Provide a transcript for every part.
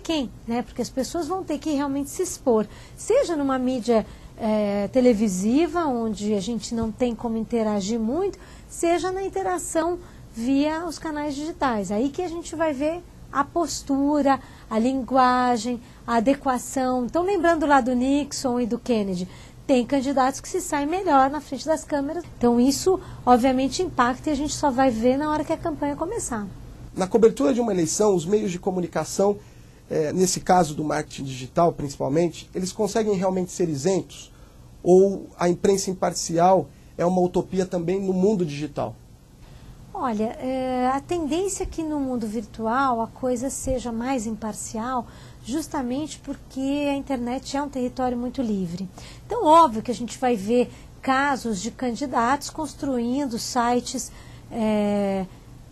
quem, né? Porque as pessoas vão ter que realmente se expor, seja numa mídia televisiva, onde a gente não tem como interagir muito, seja na interação via os canais digitais. Aí que a gente vai ver a postura, a linguagem, a adequação. Então, lembrando lá do Nixon e do Kennedy, tem candidatos que se saem melhor na frente das câmeras. Então, isso, obviamente, impacta e a gente só vai ver na hora que a campanha começar. Na cobertura de uma eleição, os meios de comunicação, nesse caso do marketing digital principalmente, eles conseguem realmente ser isentos? Ou a imprensa imparcial é uma utopia também no mundo digital? Olha, a tendência é que no mundo virtual a coisa seja mais imparcial, justamente porque a internet é um território muito livre. Então, óbvio que a gente vai ver casos de candidatos construindo sites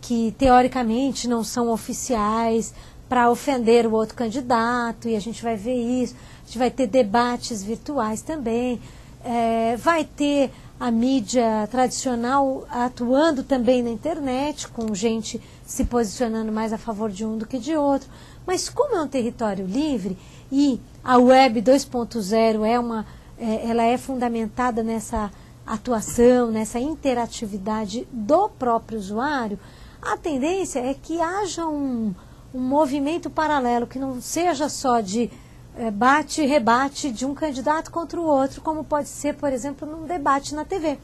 que teoricamente não são oficiais para ofender o outro candidato, e a gente vai ver isso. A gente vai ter debates virtuais também, vai ter a mídia tradicional atuando também na internet, com gente se posicionando mais a favor de um do que de outro. Mas como é um território livre e a Web 2.0 ela é fundamentada nessa atuação, nessa interatividade do próprio usuário, a tendência é que haja um movimento paralelo, que não seja só de bate e rebate de um candidato contra o outro, como pode ser, por exemplo, num debate na TV.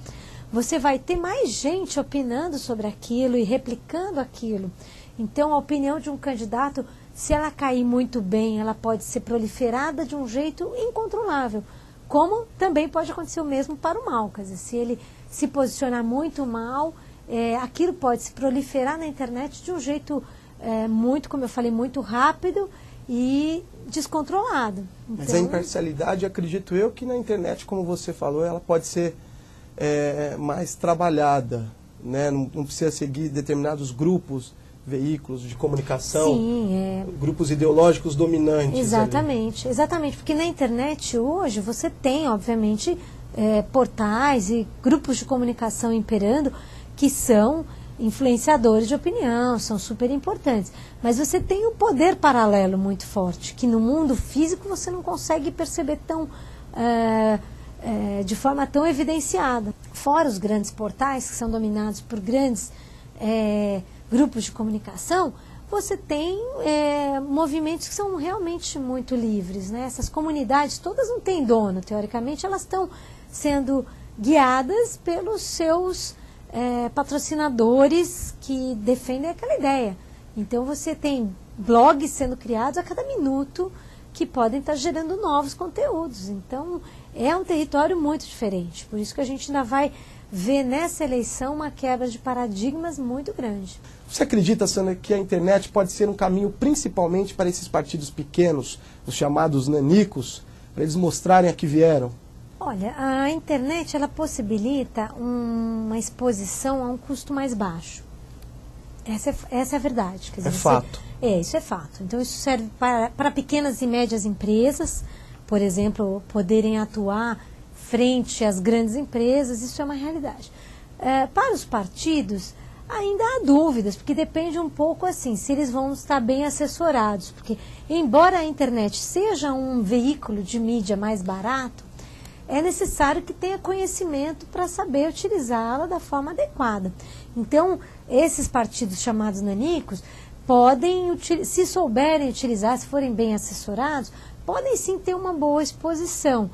Você vai ter mais gente opinando sobre aquilo e replicando aquilo. Então, a opinião de um candidato, se ela cair muito bem, ela pode ser proliferada de um jeito incontrolável, como também pode acontecer o mesmo para o mal. Quer dizer, se ele se posicionar muito mal, aquilo pode se proliferar na internet de um jeito muito, como eu falei, muito rápido e descontrolado. Então, mas a imparcialidade, acredito eu, que na internet, como você falou, ela pode ser mais trabalhada, né? Não precisa seguir determinados grupos, veículos de comunicação, sim, grupos ideológicos dominantes. Exatamente, exatamente, porque na internet hoje você tem, obviamente, portais e grupos de comunicação imperando que são influenciadores de opinião, são super importantes. Mas você tem um poder paralelo muito forte, que no mundo físico você não consegue perceber de forma tão evidenciada. Fora os grandes portais, que são dominados por grandes grupos de comunicação, você tem movimentos que são realmente muito livres, né? Essas comunidades todas não têm dono, teoricamente, elas estão sendo guiadas pelos seus patrocinadores que defendem aquela ideia. Então você tem blogs sendo criados a cada minuto que podem estar gerando novos conteúdos. Então é um território muito diferente. Por isso que a gente ainda vai ver nessa eleição uma quebra de paradigmas muito grande. Você acredita, Sandra, que a internet pode ser um caminho principalmente para esses partidos pequenos, os chamados nanicos, para eles mostrarem a que vieram? Olha, a internet ela possibilita uma exposição a um custo mais baixo. Essa é a verdade. Quer dizer, fato. Isso é fato. Então isso serve para pequenas e médias empresas, por exemplo, poderem atuar frente às grandes empresas, isso é uma realidade. Para os partidos, ainda há dúvidas, porque depende um pouco assim, se eles vão estar bem assessorados, porque embora a internet seja um veículo de mídia mais barato, é necessário que tenha conhecimento para saber utilizá-la da forma adequada. Então, esses partidos chamados nanicos podem, se souberem utilizar, se forem bem assessorados, podem sim ter uma boa exposição,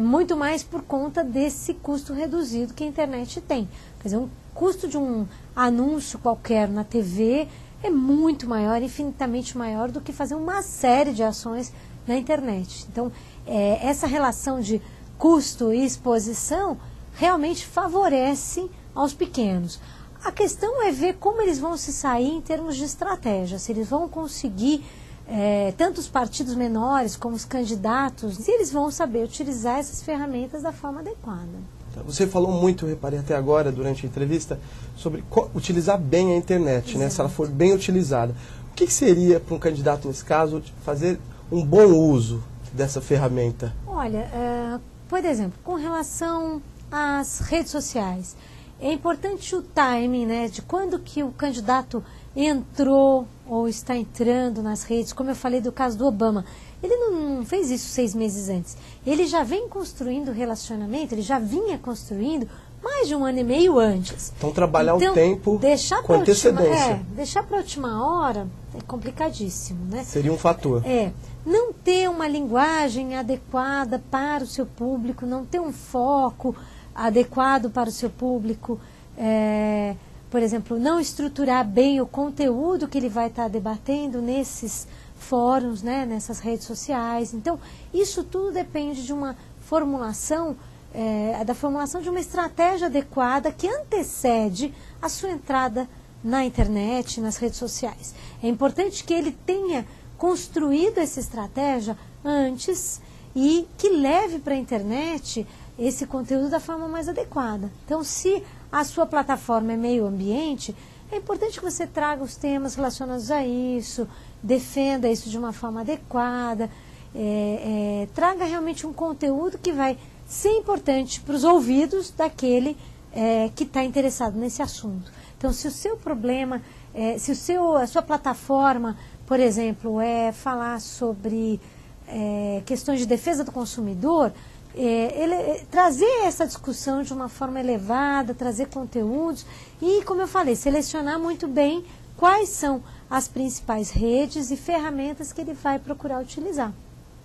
muito mais por conta desse custo reduzido que a internet tem. Quer dizer, o custo de um anúncio qualquer na TV é muito maior, infinitamente maior do que fazer uma série de ações na internet. Então, essa relação de custo e exposição realmente favorece aos pequenos. A questão é ver como eles vão se sair em termos de estratégia, se eles vão conseguir, tanto os partidos menores como os candidatos, se eles vão saber utilizar essas ferramentas da forma adequada. Você falou muito, eu reparei até agora, durante a entrevista, sobre utilizar bem a internet, né? Se ela for bem utilizada. O que seria, para um candidato nesse caso, fazer um bom uso dessa ferramenta? Olha, por exemplo, com relação às redes sociais, é importante o timing, né, de quando que o candidato entrou ou está entrando nas redes, como eu falei do caso do Obama. Ele não fez isso 6 meses antes. Ele já vem construindo relacionamento, ele já vinha construindo mais de 1 ano e meio antes. Então, trabalhar o tempo com antecedência. Deixar para a última hora é complicadíssimo, né? Seria um fator. Não ter uma linguagem adequada para o seu público, não ter um foco adequado para o seu público, por exemplo, não estruturar bem o conteúdo que ele vai estar debatendo nesses fóruns, né, nessas redes sociais. Então, isso tudo depende de uma formulação, da formulação de uma estratégia adequada que antecede a sua entrada na internet, nas redes sociais. É importante que ele tenha construído essa estratégia antes e que leve para a internet esse conteúdo da forma mais adequada. Então, se a sua plataforma é meio ambiente, é importante que você traga os temas relacionados a isso, defenda isso de uma forma adequada, traga realmente um conteúdo que vai ser importante para os ouvidos daquele que está interessado nesse assunto. Então, se o seu problema, a sua plataforma, por exemplo, é falar sobre questões de defesa do consumidor, trazer essa discussão de uma forma elevada, trazer conteúdos e, como eu falei, selecionar muito bem quais são as principais redes e ferramentas que ele vai procurar utilizar,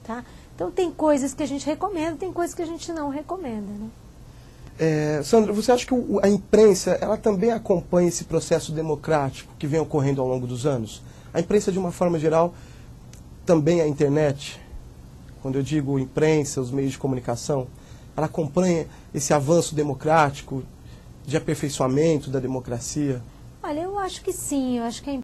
tá? Então, tem coisas que a gente recomenda, tem coisas que a gente não recomenda, né? Sandra, você acha que a imprensa ela também acompanha esse processo democrático que vem ocorrendo ao longo dos anos? A imprensa, de uma forma geral, também a internet, quando eu digo imprensa, os meios de comunicação, ela acompanha esse avanço democrático, de aperfeiçoamento da democracia? Olha, eu acho que sim, eu acho que a